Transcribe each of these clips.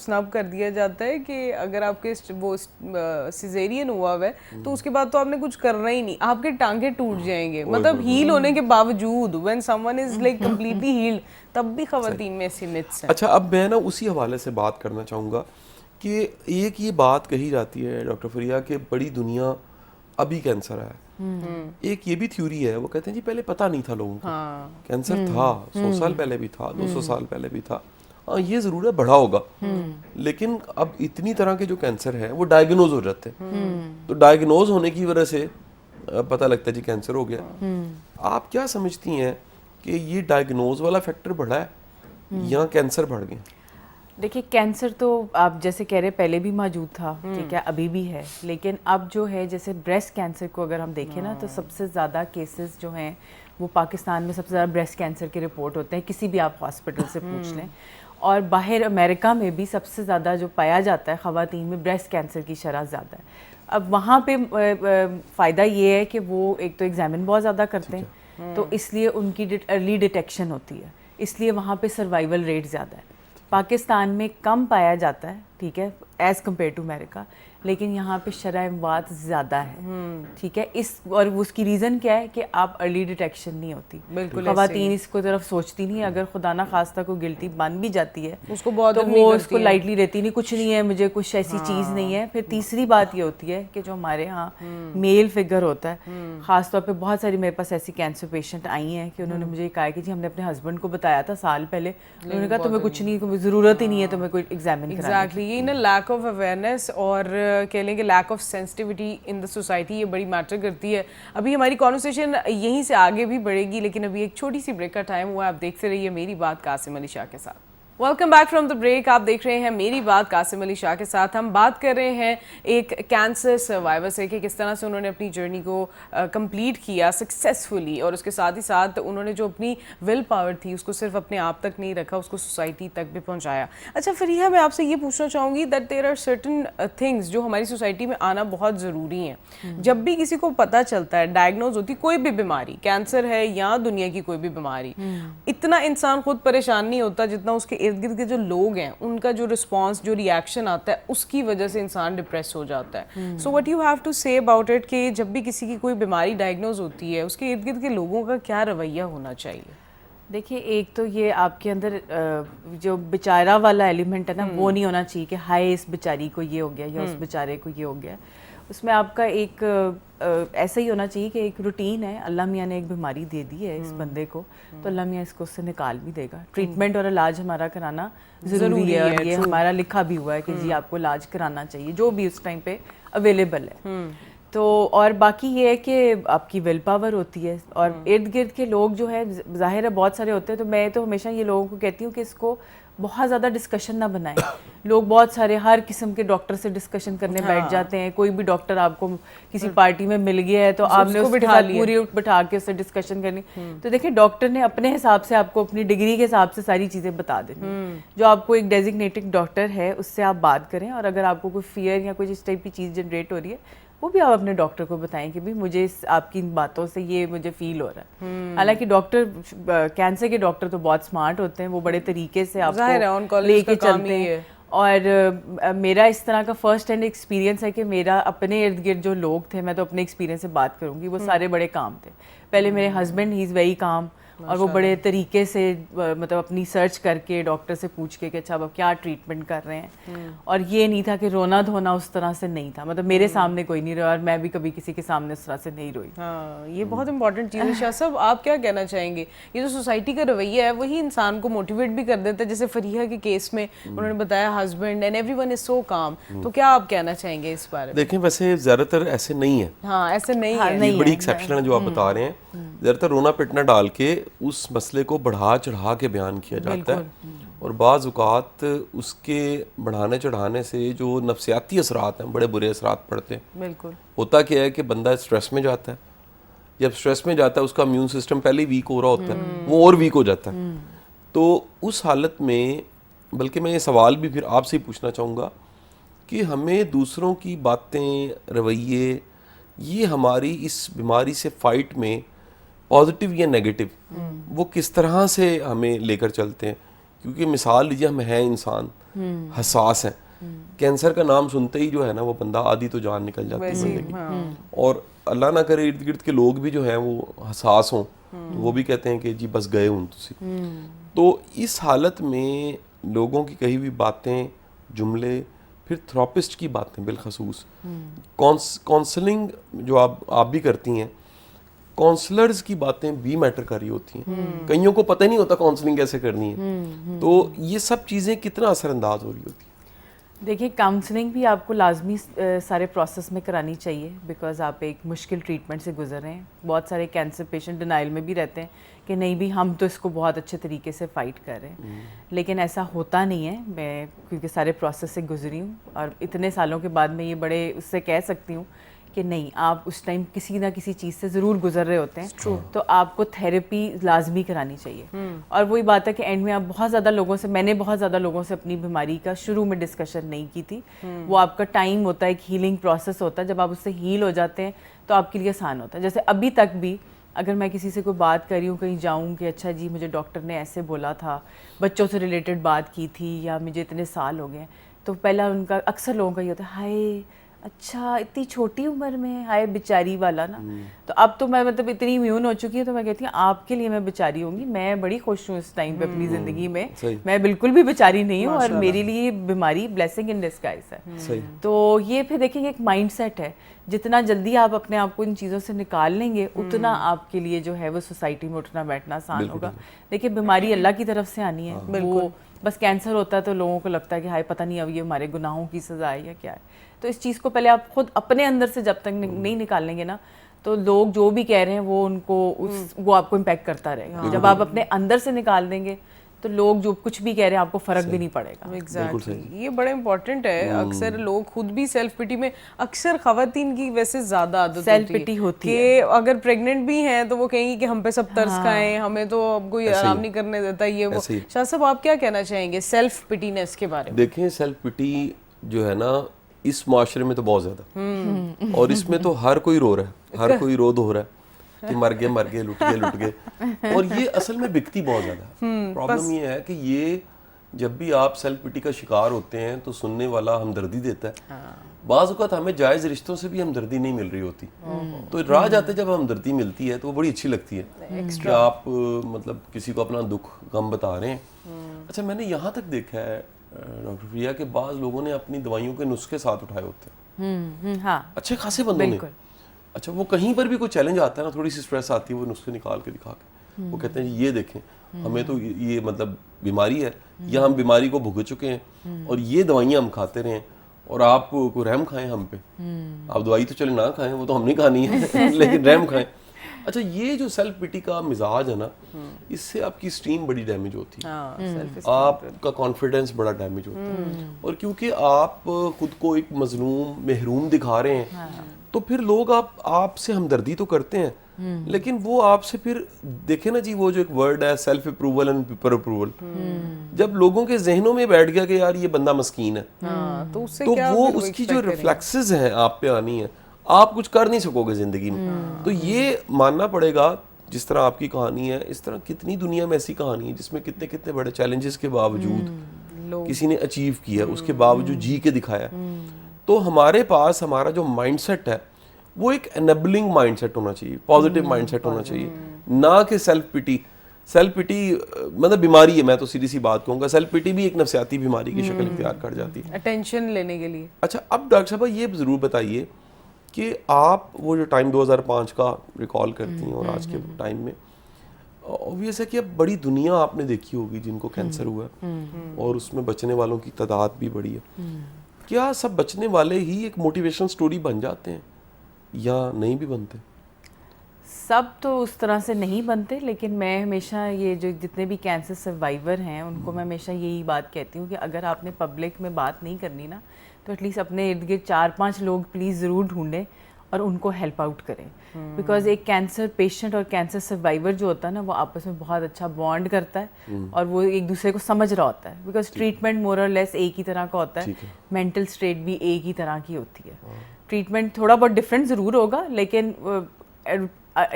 سنب کر دیا جاتا ہے کہ اگر آپ کے وہ سیزیرین ہوا ہے تو اس کے بعد تو آپ نے کچھ کرنا ہی نہیں, آپ کے ٹانگے ٹوٹ جائیں گے, مطلب ہیل ہونے کے باوجود when someone is like completely healed تب بھی خواتین میں ایسی myths ہیں. اچھا, اب میں نا اسی حوالے سے بات کرنا چاہوں گا کہ ایک یہ بات کہی جاتی ہے ڈاکٹر فریہ کہ بڑی دنیا ابھی کینسر ہے. ایک یہ بھی تھیوری ہے, وہ کہتے ہیں جی پہلے پتہ نہیں تھا لوگوں کو کینسر تھا, 100 سال پہلے بھی تھا, 200 سال پہلے بھی تھا, ہاں یہ ضرور ہے بڑھا ہوگا, لیکن اب اتنی طرح کے جو کینسر ہے وہ ڈائیگنوز ہو جاتے ہیں, تو ڈائیگنوز ہونے کی وجہ سے پتہ لگتا ہے جی کینسر ہو گیا. آپ کیا سمجھتی ہیں کہ یہ ڈائیگنوز والا فیکٹر بڑھا ہے یا کینسر بڑھ گئے؟ دیکھیے کینسر تو آپ جیسے کہہ رہے پہلے بھی موجود تھا, ٹھیک ہے, ابھی بھی ہے, لیکن اب جو ہے جیسے بریسٹ کینسر کو اگر ہم دیکھیں نا تو سب سے زیادہ کیسز جو ہیں وہ پاکستان میں سب سے زیادہ بریسٹ کینسر کے رپورٹ ہوتے ہیں, کسی بھی آپ ہاسپٹل سے پوچھ لیں. اور باہر امریکہ میں بھی سب سے زیادہ جو پایا جاتا ہے خواتین میں بریسٹ کینسر کی شرح زیادہ ہے. اب وہاں پہ فائدہ یہ ہے کہ وہ ایک تو ایگزامن بہت زیادہ کرتے ہیں, تو اس لیے ان کی ارلی ڈیٹیکشن ہوتی ہے, اس لیے وہاں پہ سروائیول ریٹ زیادہ ہے. پاکستان میں کم پایا جاتا ہے, ٹھیک ہے, ایز کمپیئر ٹو امریکہ, لیکن یہاں پہ شرح اموات زیادہ ہے, ٹھیک ہے. اور اس کی ریزن کیا ہے کہ آپ ارلی ڈیٹیکشن نہیں ہوتی, خواتین اس کو طرف سوچتی نہیں, اگر خدا نہ خواستہ کو گلٹی بن بھی جاتی ہے اس کو بہت تو وہ اس کو لائٹلی رہتی نہیں, کچھ نہیں ہے, مجھے کچھ ایسی چیز نہیں ہے. پھر تیسری بات یہ ہوتی ہے کہ جو ہمارے ہاں میل فگر ہوتا ہے, خاص طور پہ بہت ساری میرے پاس ایسی کینسر پیشنٹ آئی ہیں کہ انہوں نے مجھے کہا کہ جی ہم نے اپنے ہسبینڈ کو بتایا تھا سال پہلے, انہوں نے کہا تمہیں کچھ نہیں, ضرورت ہی نہیں ہے تمہیں کوئی ایگزامن کرانے. ایگزیکٹلی, یہ نا لیک آف اویئرنیس اور کہہ لیں کہ lack of sensitivity in the society, یہ بڑی میٹر کرتی ہے. ابھی ہماری کانورسیشن یہیں سے آگے بھی بڑھے گی, لیکن ابھی ایک چھوٹی سی بریک کا ٹائم ہوا ہے. آپ دیکھتے رہیے میری بات قاسم علی شاہ کے ساتھ. Welcome back from the break. آپ دیکھ رہے ہیں میری بات قاسم علی شاہ کے ساتھ. ہم بات کر رہے ہیں ایک کینسر سروائیور سے کہ کس طرح سے انہوں نے اپنی جرنی کو کمپلیٹ کیا سکسیزفلی, اور اس کے ساتھ ہی ساتھ انہوں نے جو اپنی ول پاور تھی اس کو صرف اپنے آپ تک نہیں رکھا, اس کو سوسائٹی تک بھی پہنچایا. اچھا فریحہ, میں آپ سے یہ پوچھنا چاہوں گی that there are certain things جو ہماری سوسائٹی میں آنا بہت ضروری ہیں. جب بھی کسی کو پتہ چلتا ہے, ڈائگنوز ہوتی کوئی بھی بیماری, کینسر ہے یا دنیا کی کوئی بھی بیماری, اتنا انسان خود پریشان نہیں ہوتا جتنا اس کے ارد گرد کے جو لوگ ہیں ان کا جو رسپانس, جو ری ایکشن آتا ہے, اس کی وجہ سے انسان ڈپریس ہو جاتا ہے. So what you have to say about it کہ جب بھی کسی کی کوئی بیماری ڈائگنوز ہوتی ہے اس کے ارد گرد کے لوگوں کا کیا رویہ ہونا چاہیے؟ دیکھیے ایک تو یہ آپ کے اندر جو بیچارہ والا ایلیمنٹ ہے نا وہ نہیں ہونا چاہیے کہ ہائے اس بیچاری کو یہ ہو گیا یا اس بیچارے کو یہ ہو گیا. اس میں آپ کا ایک ایسا ہی ہونا چاہیے کہ ایک روٹین ہے, اللہ میاں نے ایک بیماری دے دی ہے اس بندے کو, تو اللہ میاں اس کو اس سے نکال بھی دے گا. ٹریٹمنٹ اور علاج ہمارا کرانا ضروری ہے, اور یہ ہمارا لکھا بھی ہوا ہے کہ جی آپ کو علاج کرانا چاہیے جو بھی اس ٹائم پہ اویلیبل ہے. تو اور باقی یہ ہے کہ آپ کی ول پاور ہوتی ہے, اور ارد گرد کے لوگ جو ہے ظاہر ہے بہت سارے ہوتے ہیں, تو میں تو ہمیشہ یہ لوگوں کو کہتی ہوں کہ اس کو بہت زیادہ ڈسکشن نہ بنائیں. لوگ بہت سارے ہر قسم کے ڈاکٹر سے ڈسکشن کرنے بیٹھ جاتے ہیں. کوئی بھی ڈاکٹر آپ کو کسی پارٹی میں مل گیا ہے تو آپ نے اس کے ساتھ پوری بٹھا کے اس سے ڈسکشن کرنی. تو دیکھیں ڈاکٹر نے اپنے حساب سے آپ کو اپنی ڈگری کے حساب سے ساری چیزیں بتا دینی. جو آپ کو ایک ڈیزگنیٹڈ ڈاکٹر ہے اس سے آپ بات کریں, اور اگر آپ کو کوئی فیئر یا کوئی اس ٹائپ کی چیز جنریٹ ہو رہی ہے وہ بھی آپ اپنے ڈاکٹر کو بتائیں کہ بھی مجھے آپ کی باتوں سے یہ مجھے فیل ہو رہا ہے. حالانکہ ڈاکٹر کینسر کے ڈاکٹر تو بہت اسمارٹ ہوتے ہیں, وہ بڑے طریقے سے آپ کو لے کے چلتے ہیں. اور میرا اس طرح کا فرسٹ ہینڈ ایکسپیرینس ہے کہ میرا اپنے ارد گرد جو لوگ تھے, میں تو اپنے ایکسپیرینس سے بات کروں گی, وہ سارے بڑے کام تھے. پہلے میرے husband he is very calm, اور وہ بڑے طریقے سے مطلب اپنی سرچ کر کے ڈاکٹر سے پوچھ کے کہ اچھا اب کیا ٹریٹمنٹ کر رہے ہیں. اور یہ نہیں تھا کہ رونا دھونا اس طرح سے نہیں تھا, مطلب میرے سامنے کوئی نہیں رویا, اور میں بھی کبھی کسی کے سامنے اس طرح سے نہیں روئی. ہاں, یہ بہت امپورٹنٹ چیز ہے. شاہ صاحب آپ کیا کہنا چاہیں گے؟ یہ جو سوسائٹی کا رویہ ہے وہی انسان کو موٹیویٹ بھی کر دیتا ہے, جیسے فریحہ کے کیس میں انہوں نے بتایا husband and everyone is so calm, تو کیا آپ کہنا چاہیں گے اس بارے میں؟ دیکھیں ویسے زیادہ تر ایسے نہیں ہے. ہاں ایسے نہیں ہے, یہ بڑی ایکسیپشن ہے جو آپ بتا رہے ہیں. زیادہ تر رونا پٹنا ڈال کے اس مسئلے کو بڑھا چڑھا کے بیان کیا جاتا ہے, اور بعض اوقات اس کے بڑھانے چڑھانے سے جو نفسیاتی اثرات ہیں بڑے برے اثرات پڑتے ہیں. بالکل. ہوتا کیا ہے کہ بندہ اسٹریس میں جاتا ہے, جب اسٹریس میں جاتا ہے اس کا امیون سسٹم پہلے ہی ویک ہو رہا ہوتا ہے, وہ اور ویک ہو جاتا ہے. تو اس حالت میں بلکہ میں یہ سوال بھی پھر آپ سے ہی پوچھنا چاہوں گا کہ ہمیں دوسروں کی باتیں, رویے, یہ ہماری اس بیماری سے فائٹ میں پازیٹیو یا نیگیٹو وہ کس طرح سے ہمیں لے کر چلتے ہیں, کیونکہ مثال لیجیے ہم ہیں انسان حساس ہیں, کینسر کا نام سنتے ہی جو ہے نا وہ بندہ آدھی تو جان نکل جاتی ہے بندے کی, اور اللہ نہ کرے ارد گرد کے لوگ بھی جو ہیں وہ حساس ہوں تو وہ بھی کہتے ہیں کہ جی بس گئے ہوں تسی. تو اس حالت میں لوگوں کی کہی ہوئی باتیں, جملے, پھر تھراپسٹ کی باتیں بالخصوص, کونسلنگ جو آپ بھی کرتی ہیں, کونسلرز کی باتیں بھی میٹر کر رہی ہوتی ہیں. کئیوں کو پتہ نہیں ہوتا کونسلنگ کیسے کرنی ہے, تو یہ سب چیزیں کتنا اثر انداز ہو رہی ہوتی ہیں. دیکھیں کاؤنسلنگ بھی آپ کو لازمی سارے پروسیس میں کرانی چاہیے, بیکاز آپ ایک مشکل ٹریٹمنٹ سے گزر رہے ہیں. بہت سارے کینسر پیشنٹ ڈینائل میں بھی رہتے ہیں کہ نہیں بھی ہم تو اس کو بہت اچھے طریقے سے فائٹ کر رہے ہیں, لیکن ایسا ہوتا نہیں ہے. میں کیونکہ سارے پروسیس سے گزری ہوں اور اتنے سالوں کے بعد میں یہ بڑے اس سے کہہ سکتی ہوں کہ نہیں, آپ اس ٹائم کسی نہ کسی چیز سے ضرور گزر رہے ہوتے ہیں, تو آپ کو تھیراپی لازمی کرانی چاہیے. اور وہی بات ہے کہ اینڈ میں آپ بہت زیادہ لوگوں سے, میں نے بہت زیادہ لوگوں سے اپنی بیماری کا شروع میں ڈسکشن نہیں کی تھی. وہ آپ کا ٹائم ہوتا ہے, ایک ہیلنگ پروسیس ہوتا ہے, جب آپ اس سے ہیل ہو جاتے ہیں تو آپ کے لیے آسان ہوتا ہے. جیسے ابھی تک بھی اگر میں کسی سے کوئی بات کر رہی ہوں, کہیں جاؤں کہ اچھا جی مجھے ڈاکٹر نے ایسے بولا تھا, بچوں سے ریلیٹڈ بات کی تھی, یا مجھے اتنے سال ہو گئے, تو پہلا ان کا اکثر لوگوں کا یہ ہوتا ہے ہائے اچھا اتنی چھوٹی عمر میں, ہائے بیچاری والا نا. تو اب تو میں مطلب اتنی امیون ہو چکی ہوں, تو میں کہتی ہوں آپ کے لیے میں بیچاری ہوں گی, میں بڑی خوش ہوں اس ٹائم پہ اپنی زندگی میں, میں بالکل بھی بیچاری نہیں ہوں, اور میرے لیے بیماری بلیسنگ ان ڈسگائز ہے. تو یہ پھر دیکھیں ایک مائنڈ سیٹ ہے, جتنا جلدی آپ اپنے آپ کو ان چیزوں سے نکال لیں گے اتنا آپ کے لیے جو ہے وہ سوسائٹی میں اٹھنا بیٹھنا آسان ہوگا. دیکھیے بیماری اللہ کی طرف سے آنی ہے, وہ بس کینسر ہوتا ہے تو لوگوں کو لگتا ہے کہ ہائے پتہ نہیں اب یہ ہمارے گناہوں کی سزا ہے یا کیا ہے. تو اس چیز کو پہلے آپ خود اپنے اندر سے جب تک نہیں نکالیں گے نا, تو لوگ جو بھی کہہ رہے ہیں وہ ان کو وہ آپ کو امپیکٹ کرتا رہے گا. جب آپ اپنے اندر سے نکال دیں گے تو لوگ جو کچھ بھی کہہ رہے ہیں آپ کو فرق بھی نہیں پڑے گا. ایگزیکٹلی, یہ بڑا امپورٹنٹ ہے. اکثر لوگ خود بھی سیلف پٹی میں, اکثر خواتین کی ویسے زیادہ عادت سیلف پٹی ہوتی ہے کہ اگر پریگننٹ بھی ہیں تو وہ کہیں گی کہ ہم پہ سب ترس کھائیں, ہمیں تو اب کوئی آرام نہیں کرنے دیتا. یہ وہ شاہ صاحب آپ کیا کہنا چاہیں گے سیلف پٹینس کے بارے میں؟ دیکھیں سیلف پٹی جو ہے نا اس معاشرے میں تو بہت زیادہ, اور اس میں تو ہر کوئی رو رہا ہے, ہر کوئی رو دھو رہا ہے کہ مر گئے لٹ گئے, اور یہ اصل میں بکتی بہت زیادہ ہے. پرابلم یہ ہے کہ یہ جب بھی آپ سیلف پٹی کا شکار ہوتے ہیں تو سننے والا ہمدردی دیتا ہے. بعض اوقات ہمیں جائز رشتوں سے بھی ہمدردی نہیں مل رہی ہوتی, تو راہ جاتے جب ہمدردی ملتی ہے تو وہ بڑی اچھی لگتی ہے کہ آپ مطلب کسی کو اپنا دکھ غم بتا رہے ہیں. اچھا میں نے یہاں تک دیکھا ہے ڈاکٹر پریا کہ بعض لوگوں نے اپنی دوائیوں کے نسخے ساتھ اٹھائے ہوتے ہیں, اچھے خاصے بندوں نے. اچھا وہ کہیں پر بھی کوئی چیلنج آتا ہے نا, تھوڑی سی اسٹریس آتی ہے, وہ نسخے نکال کے دکھا کے وہ کہتے ہیں یہ دیکھیں ہمیں تو یہ مطلب بیماری ہے, یا ہم بیماری کو بھگت چکے ہیں اور یہ دوائیاں ہم کھاتے رہے ہیں, اور آپ کو رحم کھائیں ہم پہ. آپ دوائی تو چلے نہ کھائیں, وہ تو ہم نہیں کھانی ہے, لیکن رحم کھائیں. اچھا یہ جو سیلف پٹی کا مزاج ہے نا, اس سے آپ کی اسٹیم بڑی ڈیمیج ہوتی ہے, آپ کا کانفیڈنس بڑا ڈیمیج ہوتا ہے, اور کیونکہ آپ خود کو ایک مظلوم محروم دکھا رہے ہیں تو پھر لوگ آپ سے ہمدردی تو کرتے ہیں, لیکن وہ آپ سے پھر دیکھیں نا جی وہ جو ایک ورڈ ہے self approval and paper approval, جب لوگوں کے ذہنوں میں بیٹھ گیا کہ یار یہ بندہ مسکین ہے, تو وہ اس کی جو ریفلیکسز ہیں آپ پہ آنی ہے, آپ کچھ کر نہیں سکو گے زندگی میں. تو یہ ماننا پڑے گا, جس طرح آپ کی کہانی ہے اس طرح کتنی دنیا میں ایسی کہانی ہے جس میں کتنے بڑے چیلنجز کے باوجود کسی نے اچیو کیا, اس کے باوجود جی کے دکھایا. تو ہمارے پاس ہمارا جو مائنڈ سیٹ ہے وہ ایک انیبلنگ مائنڈ سیٹ ہونا چاہیے, پازیٹیو مائنڈ سیٹ ہونا چاہیے, نہ کہ سیلف پٹی مطلب بیماری ہے. میں تو سیدھی سی بات کہوں گا, سیلف پٹی بھی ایک نفسیاتی بیماری کی شکل اختیار کر جاتی ہے, اٹینشن لینے کے لیے. اچھا اب ڈاکٹر صاحب یہ ضرور بتائیے کہ آپ وہ جو ٹائم 2005 کا ریکال کرتی ہیں اور آج کے ٹائم میں, اوبویس ہے کہ اب بڑی دنیا آپ نے دیکھی ہوگی جن کو کینسر ہوا ہے, اور اس میں بچنے والوں کی تعداد بھی بڑی ہے. کیا سب بچنے والے ہی ایک موٹیویشن سٹوری بن جاتے ہیں یا نہیں بھی بنتے؟ سب تو اس طرح سے نہیں بنتے, لیکن میں ہمیشہ یہ جو جتنے بھی کینسر سروائیور ہیں ان کو میں ہمیشہ یہی بات کہتی ہوں کہ اگر آپ نے پبلک میں بات نہیں کرنی نا, تو ایٹ لیسٹ اپنے ارد گرد 4-5 لوگ پلیز ضرور ڈھونڈیں اور ان کو ہیلپ آؤٹ کریں. بیکاز ایک کینسر پیشنٹ اور کینسر سروائیور جو ہوتا ہے نا, وہ آپس میں بہت اچھا بانڈ کرتا ہے اور وہ ایک دوسرے کو سمجھ رہا ہوتا ہے. بیکاز ٹریٹمنٹ مور اور لیس ایک ہی طرح کا ہوتا ہے, مینٹل اسٹیٹ بھی ایک ہی طرح کی ہوتی ہے. ٹریٹمنٹ تھوڑا بہت ڈفرینٹ ضرور ہوگا, لیکن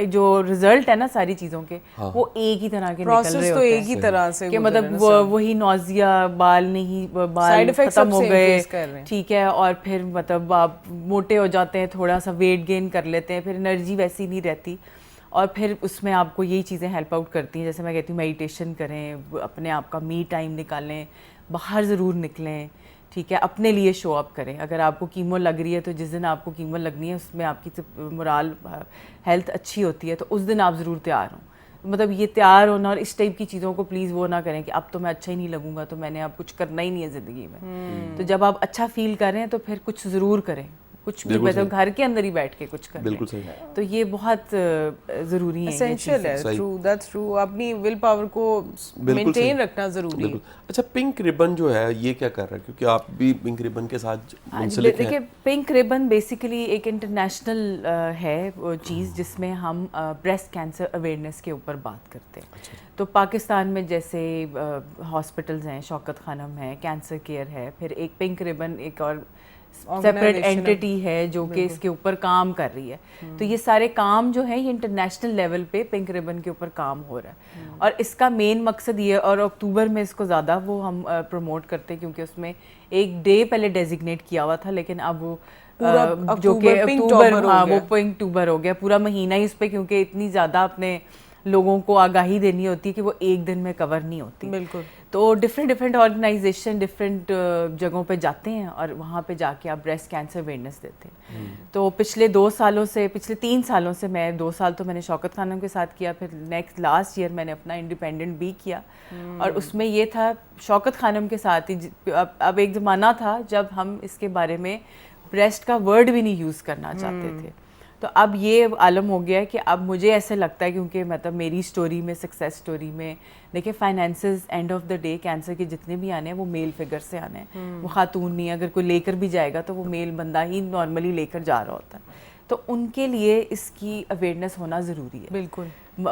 جو رزلٹ ہے نا ساری چیزوں کے وہ ایک ہی طرح کے نکل رہے ہوتے ہیں, ایک ہی طرح سے کہ مطلب وہی نوزیا, بال ختم ہو گئے, ٹھیک ہے, اور پھر مطلب آپ موٹے ہو جاتے ہیں, تھوڑا سا ویٹ گین کر لیتے ہیں, پھر انرجی ویسی نہیں رہتی, اور پھر اس میں آپ کو یہی چیزیں ہیلپ آؤٹ کرتی ہیں. جیسے میں کہتی ہوں میڈیٹیشن کریں, اپنے آپ کا می ٹائم نکالیں, باہر ضرور نکلیں, ٹھیک ہے, اپنے لیے شو اپ کریں. اگر آپ کو کیمو لگ رہی ہے تو جس دن آپ کو کیمو لگنی ہے اس میں آپ کی مورال ہیلتھ اچھی ہوتی ہے تو اس دن آپ ضرور تیار ہوں. مطلب یہ تیار ہونا اور اس ٹائپ کی چیزوں کو پلیز وہ نہ کریں کہ اب تو میں اچھا ہی نہیں لگوں گا تو میں نے اب کچھ کرنا ہی نہیں ہے زندگی میں. تو جب آپ اچھا فیل کریں تو پھر کچھ ضرور کریں, کچھ مطلب گھر کے اندر ہی بیٹھ کے کچھ کریں. بالکل صحیح. تو یہ بہت ضروری ہے, اسینشیل ہے. True, that's true. اپنی ول پاور کو مینٹین رکھنا ضروری ہے. اچھا, پنک ریبن جو ہے یہ کیا کر رہا ہے, کیونکہ آپ بھی پنک ریبن کے ساتھ منسلک ہیں. دیکھیے پنک ریبن بیسیکلی ایک انٹرنیشنل ہے چیز جس میں ہم بریسٹ کینسر اویئرنیس کے اوپر بات کرتے ہیں. تو پاکستان میں جیسے ہاسپٹلز ہیں, شوکت خانم ہے, کینسر کیئر ہے, پھر ایک پنک ریبن ایک اور سیپریٹ اینٹی ہے جو کہ اس کے اوپر کام کر رہی ہے. تو یہ سارے کام جو ہیں یہ انٹرنیشنل لیول پہ پنک ریبن کے اوپر کام ہو رہا ہے, اور اس کا مین مقصد یہ, اور اکتوبر میں اس کو زیادہ وہ ہم پروموٹ کرتے ہیں کیونکہ اس میں ایک ڈے پہلے ڈیزگنیٹ کیا ہوا تھا, لیکن اب وہ جو کہ اکتوبر, ہاں وہ پنک ٹوبر ہو گیا, پورا مہینہ ہی اس پہ, کیونکہ اتنی زیادہ اپنے لوگوں کو آگاہی دینی ہوتی ہے کہ وہ ایک دن میں کور نہیں ہوتی. بالکل. تو ڈفرینٹ آرگنائزیشن ڈفرینٹ جگہوں پہ جاتے ہیں اور وہاں پہ جا کے آپ بریسٹ کینسر اویئرنیس دیتے ہیں. تو پچھلے 3 سالوں سے میں 2 سال تو میں نے شوکت خانم کے ساتھ کیا, پھر لاسٹ ایئر میں نے اپنا انڈیپینڈنٹ بھی کیا, اور اس میں یہ تھا شوکت خانم کے ساتھ ہی. اب ایک زمانہ تھا جب ہم اس کے بارے میں بریسٹ کا ورڈ بھی نہیں یوز کرنا چاہتے تھے, تو اب یہ عالم ہو گیا ہے کہ اب مجھے ایسے لگتا ہے, کیونکہ مطلب میری سٹوری میں, سکسیس سٹوری میں دیکھیں finances and of the day cancer کے جتنے بھی آنے ہیں وہ میل فگر سے آنے ہیں, وہ خاتون نہیں. اگر کوئی لے کر بھی جائے گا تو وہ میل بندہ ہی نارملی لے کر جا رہا ہوتا ہے. تو ان کے لیے اس کی اویئرنیس ہونا ضروری ہے. بالکل.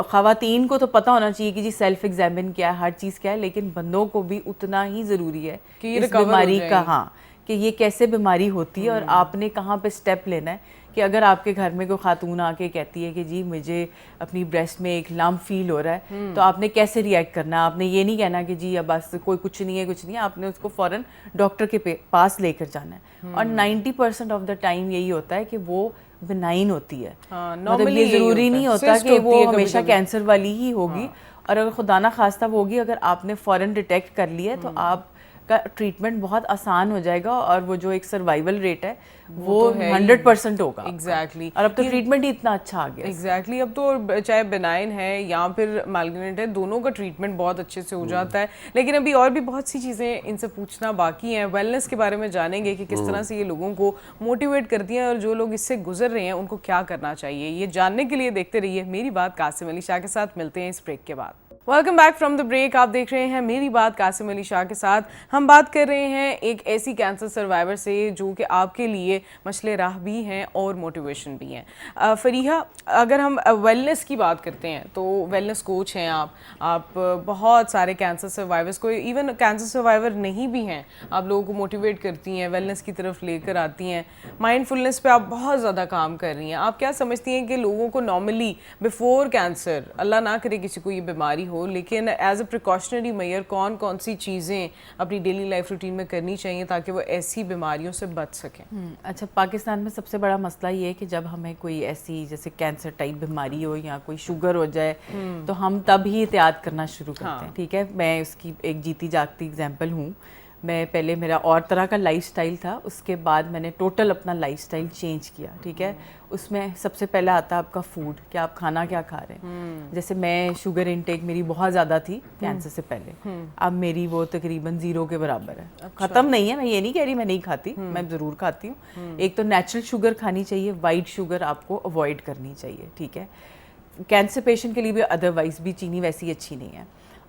خواتین کو تو پتہ ہونا چاہیے کہ جی سیلف ایگزامن کیا ہے, ہر چیز کیا ہے, لیکن بندوں کو بھی اتنا ہی ضروری ہے کہ اس بیماری کا, ہاں, کہ یہ کیسے بیماری ہوتی ہے اور آپ نے کہاں پہ اسٹیپ لینا ہے. کہ اگر آپ کے گھر میں کوئی خاتون آ کے کہتی ہے کہ جی مجھے اپنی بریسٹ میں ایک لمپ فیل ہو رہا ہے, تو آپ نے کیسے ریئیکٹ کرنا ہے. آپ نے یہ نہیں کہنا کہ جی اب بس کوئی کچھ نہیں ہے, آپ نے اس کو فوراً ڈاکٹر کے پاس لے کر جانا ہے. اور 90% آف دا ٹائم یہی ہوتا ہے کہ وہ بنائن ہوتی ہے, مطلب یہ ضروری نہیں ہوتا کہ وہ ہمیشہ کینسر والی ہی ہوگی, اور اگر خدا نہ خواستہ وہ ہوگی, اگر آپ نے فوراً ڈیٹیکٹ کر لیا تو آپ کا ٹریٹمنٹ بہت آسان ہو جائے گا, اور وہ جو ایک سروائیول ریٹ ہے وہ 100% ہوگا. ایگزیکٹلی. اور اب تو ٹریٹمنٹ ہی اتنا اچھا آ گیا. ایگزیکٹلی. اب تو چاہے بنائن ہے یا پھر مالگنیٹ ہے, دونوں کا ٹریٹمنٹ بہت اچھے سے ہو جاتا ہے. لیکن ابھی اور بھی بہت سی چیزیں ان سے پوچھنا باقی ہیں. ویلنس کے بارے میں جانیں گے کہ کس طرح سے یہ لوگوں کو موٹیویٹ کرتی ہیں, اور جو لوگ اس سے گزر رہے ہیں ان کو کیا کرنا چاہیے. یہ جاننے کے لیے دیکھتے رہیے میری بات قاسم علی شاہ کے ساتھ. ملتے ہیں اس بریک کے بعد. Welcome back from the break. آپ دیکھ رہے ہیں میری بات قاسم علی شاہ کے ساتھ. ہم بات کر رہے ہیں ایک ایسی کینسر سروائیور سے جو کہ آپ کے لیے مشعل راہ بھی ہیں اور موٹیویشن بھی ہیں. فریحہ, اگر ہم ویلنس کی بات کرتے ہیں تو ویلنس کوچ ہیں آپ بہت سارے کینسر سروائیورس کو, ایون کینسر سروائیور نہیں بھی ہیں, آپ لوگوں کو موٹیویٹ کرتی ہیں, ویلنس کی طرف لے کر آتی ہیں. مائنڈ فلنس پہ آپ بہت زیادہ کام کر رہی ہیں. آپ کیا سمجھتی ہیں کہ لوگوں کو نارملی بیفور کینسر, اللہ نہ کرے کسی کو یہ بیماری ہو, لیکن ایز اے پریکاشنری میئر کون سی چیزیں اپنی ڈیلی لائف روٹین میں کرنی چاہیے تاکہ وہ ایسی بیماریوں سے بچ سکیں؟ اچھا, پاکستان میں سب سے بڑا مسئلہ یہ ہے کہ جب ہمیں کوئی ایسی جیسے کینسر ٹائپ بیماری ہو یا کوئی شوگر ہو جائے تو ہم تب ہی احتیاط کرنا شروع کرتے ہیں. ٹھیک ہے, میں اس کی ایک جیتی جاگتی ایگزامپل ہوں. میں پہلے میرا اور طرح کا لائف سٹائل تھا, اس کے بعد میں نے ٹوٹل اپنا لائف سٹائل چینج کیا. ٹھیک ہے, اس میں سب سے پہلا آتا ہے آپ کا فوڈ, کہ آپ کھانا کیا کھا رہے ہیں. جیسے میں شوگر انٹیک میری بہت زیادہ تھی کینسر سے پہلے, اب میری وہ تقریباً 0 کے برابر ہے. ختم نہیں ہے, میں یہ نہیں کہہ رہی میں نہیں کھاتی, میں ضرور کھاتی ہوں. ایک تو نیچرل شوگر کھانی چاہیے, وائٹ شوگر آپ کو اوائڈ کرنی چاہیے. ٹھیک ہے, کینسر پیشنٹ کے لیے بھی ادروائز بھی چینی ویسی اچھی نہیں ہے.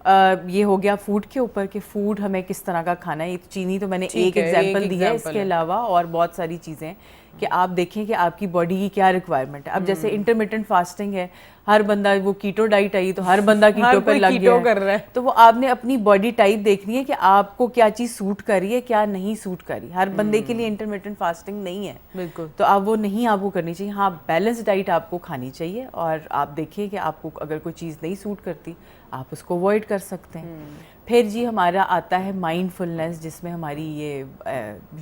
یہ ہو گیا فوڈ کے اوپر کہ فوڈ ہمیں کس طرح کا کھانا ہے. چینی تو میں نے ایک ایگزامپل دی ہے, اس کے علاوہ اور بہت ساری چیزیں کہ آپ دیکھیں کہ آپ کی باڈی کی کیا ریکوائرمنٹ ہے. اب جیسے انٹرمیٹنٹ فاسٹنگ ہے, ہر بندہ, وہ کیٹو ڈائٹ آئی تو ہر بندہ کیٹو پر لگ گیا ہے, تو وہ آپ نے اپنی باڈی ٹائپ دیکھنی ہے کہ آپ کو کیا چیز سوٹ کر رہی ہے کیا نہیں سوٹ کر رہی. ہر بندے کے لیے انٹرمیٹنٹ فاسٹنگ نہیں ہے بالکل, تو آپ وہ نہیں آپ کو کرنی چاہیے. ہاں بیلنس ڈائٹ آپ کو کھانی چاہیے, اور آپ دیکھیں کہ آپ کو اگر کوئی چیز نہیں سوٹ کرتی آپ اس کو اوائڈ کر سکتے ہیں. پھر جی ہمارا آتا ہے مائنڈ فلنس, جس میں ہماری یہ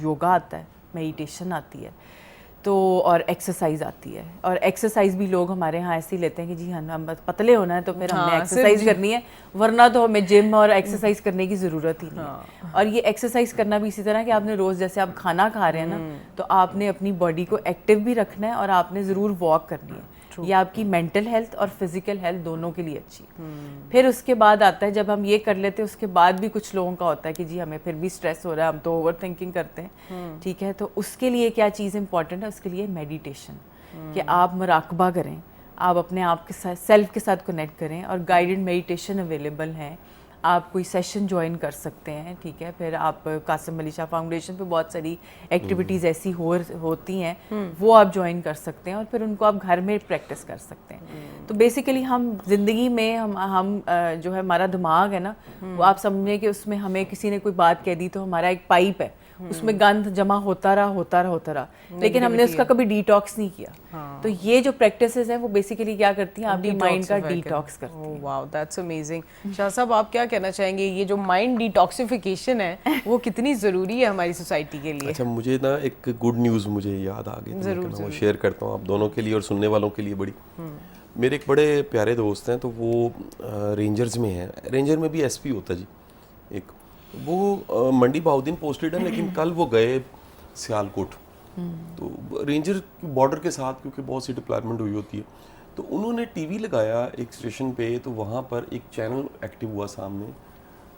یوگا آتا ہے, میڈیٹیشن آتی ہے, تو اور ایکسرسائز آتی ہے. اور ایکسرسائز بھی لوگ ہمارے ہاں ایسے ہی لیتے ہیں کہ جی ہم پتلے ہونا ہے تو پھر ہم نے ایکسرسائز کرنی ہے, ورنہ تو ہمیں جم اور ایکسرسائز کرنے کی ضرورت ہی نہیں ہے. اور یہ ایکسرسائز کرنا بھی اسی طرح کہ آپ نے روز جیسے آپ کھانا کھا رہے ہیں نا, تو آپ نے اپنی باڈی کو ایکٹیو بھی رکھنا ہے اور آپ نے ضرور واک کرنی ہے. یہ آپ کی مینٹل ہیلتھ اور فزیکل ہیلتھ دونوں کے لیے اچھی. پھر اس کے بعد آتا ہے جب ہم یہ کر لیتے ہیں, اس کے بعد بھی کچھ لوگوں کا ہوتا ہے کہ جی ہمیں پھر بھی اسٹریس ہو رہا ہے, ہم تو اوور تھنکنگ کرتے ہیں, ٹھیک ہے, تو اس کے لیے کیا چیز امپورٹنٹ ہے, اس کے لیے میڈیٹیشن, کہ آپ مراقبہ کریں, آپ اپنے آپ کے ساتھ سیلف کے ساتھ کنیکٹ کریں, اور گائیڈڈ میڈیٹیشن اویلیبل ہیں, آپ کوئی سیشن جوائن کر سکتے ہیں, ٹھیک ہے. پھر آپ قاسم علی شاہ فاؤنڈیشن پہ بہت ساری ایکٹیویٹیز ایسی ہوتی ہیں, وہ آپ جوائن کر سکتے ہیں, اور پھر ان کو آپ گھر میں پریکٹس کر سکتے ہیں. تو بیسیکلی ہم زندگی میں ہم جو ہے ہمارا دماغ ہے نا, وہ آپ سمجھیں کہ اس میں ہمیں کسی نے کوئی بات کہہ دی تو ہمارا ایک پائپ ہے, اس میں گند جمع ہوتا رہا, لیکن ہم نے اس کا کبھی ڈیٹاکس نہیں کیا. تو یہ جو پریکٹسز ہیں وہ بیسیکلی کیا کرتی ہیں, آپ کے مائنڈ کا ڈیٹاکس کرتی ہیں. واو دیٹس امیزنگ. شاہ صاحب آپ کیا کہنا چاہیں گے, یہ جو مائنڈ ڈیٹاکسیفیکیشن ہے وہ کتنی ضروری ہے ہماری سوسائٹی کے لیے؟ اچھا, مجھے نا ایک گڈ نیوز مجھے یاد آ گئی, میں وہ شیئر کرتا ہوں آپ دونوں کے لیے اور سننے والوں کے لیے. بڑی میرے ایک بڑے پیارے دوست ہیں, تو وہ رینجرز میں ہیں. رینجر میں بھی ایس پی ہوتا ہے جی ایک, وہ منڈی بہاؤدین پوسٹڈ ہے, لیکن کل وہ گئے سیالکوٹ, تو رینجر بارڈر کے ساتھ کیونکہ بہت سی ڈپلائمنٹ ہوئی ہوتی ہے, تو انہوں نے ٹی وی لگایا ایک اسٹیشن پہ, تو وہاں پر ایک چینل ایکٹیو ہوا سامنے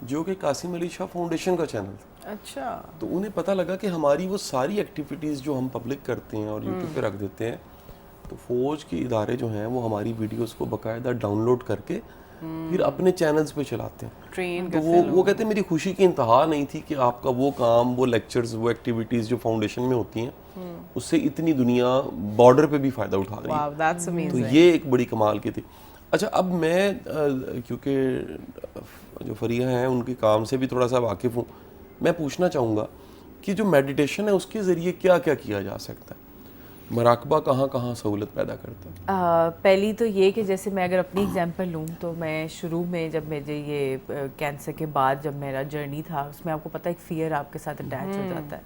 جو کہ قاسم علی شاہ فاؤنڈیشن کا چینل تھا. اچھا. تو انہیں پتہ لگا کہ ہماری وہ ساری ایکٹیویٹیز جو ہم پبلک کرتے ہیں اور یوٹیوب پہ رکھ دیتے ہیں, تو فوج کے ادارے جو ہیں وہ ہماری ویڈیوز کو باقاعدہ ڈاؤن لوڈ کر کے پھر اپنے چینلز پہ چلاتے ہیں. تو وہ کہتے ہیں میری خوشی کی انتہا نہیں تھی کہ آپ کا وہ کام, وہ لیکچرز, وہ ایکٹیویٹیز جو فاؤنڈیشن میں ہوتی ہیں, اس سے اتنی دنیا بارڈر پہ بھی فائدہ اٹھا رہی ہے. تو یہ ایک بڑی کمال کی تھی. اچھا, اب میں کیونکہ جو فریہ ہیں ان کے کام سے بھی تھوڑا سا واقف ہوں, میں پوچھنا چاہوں گا کہ جو میڈیٹیشن ہے اس کے ذریعے کیا کیا کیا جا سکتا ہے, مراقبہ کہاں کہاں سہولت پیدا کرتا ہے؟ پہلی تو یہ کہ جیسے میں اگر اپنی ایگزامپل لوں تو میں شروع میں جب مجھے یہ کینسر کے بعد جب میرا جرنی تھا, اس میں آپ کو پتہ ایک فیئر آپ کے ساتھ اٹیچ ہو جاتا ہے.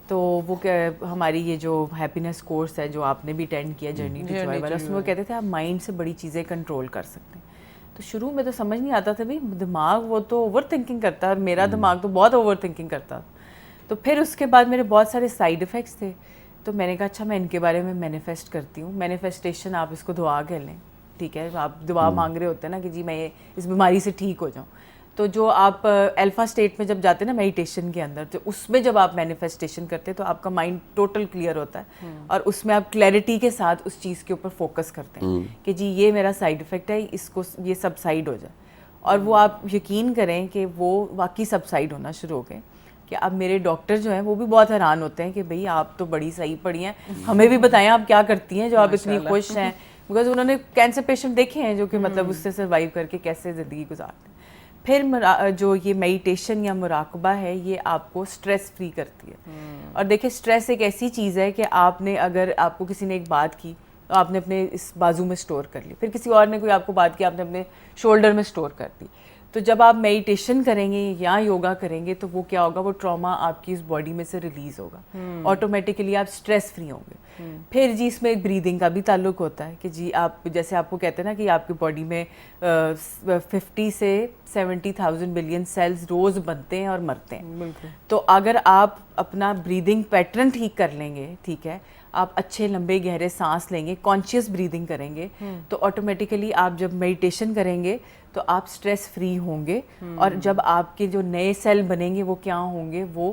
تو وہ ہماری یہ جو ہیپینس کورس ہے جو آپ نے بھی اٹینڈ کیا, جرنی ٹو جوائے والا, اس میں وہ کہتے تھے آپ مائنڈ سے بڑی چیزیں کنٹرول کر سکتے ہیں. تو شروع میں تو سمجھ نہیں آتا تھا, بھائی دماغ وہ تو اوور تھنکنگ کرتا ہے, اور میرا دماغ تو بہت اوور تھنکنگ کرتا. تو پھر اس کے بعد میرے بہت سارے سائیڈ افیکٹس تھے, تو میں نے کہا اچھا میں ان کے بارے میں مینیفیسٹ کرتی ہوں. مینیفیسٹیشن آپ اس کو دعا کہہ لیں, ٹھیک ہے, آپ دعا مانگ رہے ہوتے ہیں نا کہ جی میں اس بیماری سے ٹھیک ہو جاؤں. تو جو آپ الفا اسٹیٹ میں جب جاتے ہیں نا میڈیٹیشن کے اندر, تو اس میں جب آپ مینیفیسٹیشن کرتے ہیں تو آپ کا مائنڈ ٹوٹل کلیئر ہوتا ہے, اور اس میں آپ کلیئرٹی کے ساتھ اس چیز کے اوپر فوکس کرتے ہیں کہ جی یہ میرا سائیڈ افیکٹ ہے, اس کو یہ سبسائڈ ہو جائے. اور وہ آپ یقین کریں کہ وہ واقعی سبسائڈ ہونا شروع ہو گئے. کہ اب میرے ڈاکٹر جو ہیں وہ بھی بہت حیران ہوتے ہیں کہ بھئی آپ تو بڑی صحیح پڑھی ہیں, ہمیں بھی بتائیں آپ کیا کرتی ہیں جو آپ اتنی خوش ہیں, بیکاز انہوں نے کینسر پیشنٹ دیکھے ہیں جو کہ مطلب اس سے سروائیو کر کے کیسے زندگی گزارتے ہیں. پھر جو یہ میڈیٹیشن یا مراقبہ ہے یہ آپ کو سٹریس فری کرتی ہے. اور دیکھیں سٹریس ایک ایسی چیز ہے کہ آپ نے, اگر آپ کو کسی نے ایک بات کی تو آپ نے اپنے اس بازو میں سٹور کر لی, پھر کسی اور نے کوئی آپ کو بات کی آپ نے اپنے شولڈر میں سٹور کر دی. تو جب آپ میڈیٹیشن کریں گے یا یوگا کریں گے تو وہ کیا ہوگا, وہ ٹراما آپ کی اس باڈی میں سے ریلیز ہوگا, آٹومیٹیکلی آپ سٹریس فری ہوں گے. پھر جی اس میں ایک بریدنگ کا بھی تعلق ہوتا ہے کہ جی آپ جیسے آپ کو کہتے ہیں نا کہ آپ کی باڈی میں 50 سے 70,000 بلین سیلز روز بنتے ہیں اور مرتے ہیں. تو اگر آپ اپنا بریدنگ پیٹرن ٹھیک کر لیں گے, ٹھیک ہے, آپ اچھے لمبے گہرے سانس لیں گے, کانشیس بریدنگ کریں گے, تو آٹومیٹیکلی آپ جب میڈیٹیشن کریں گے تو آپ سٹریس فری ہوں گے. اور جب آپ کے جو نئے سیل بنیں گے وہ کیا ہوں گے, وہ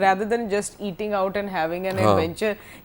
rather than just eating out and having an adventure,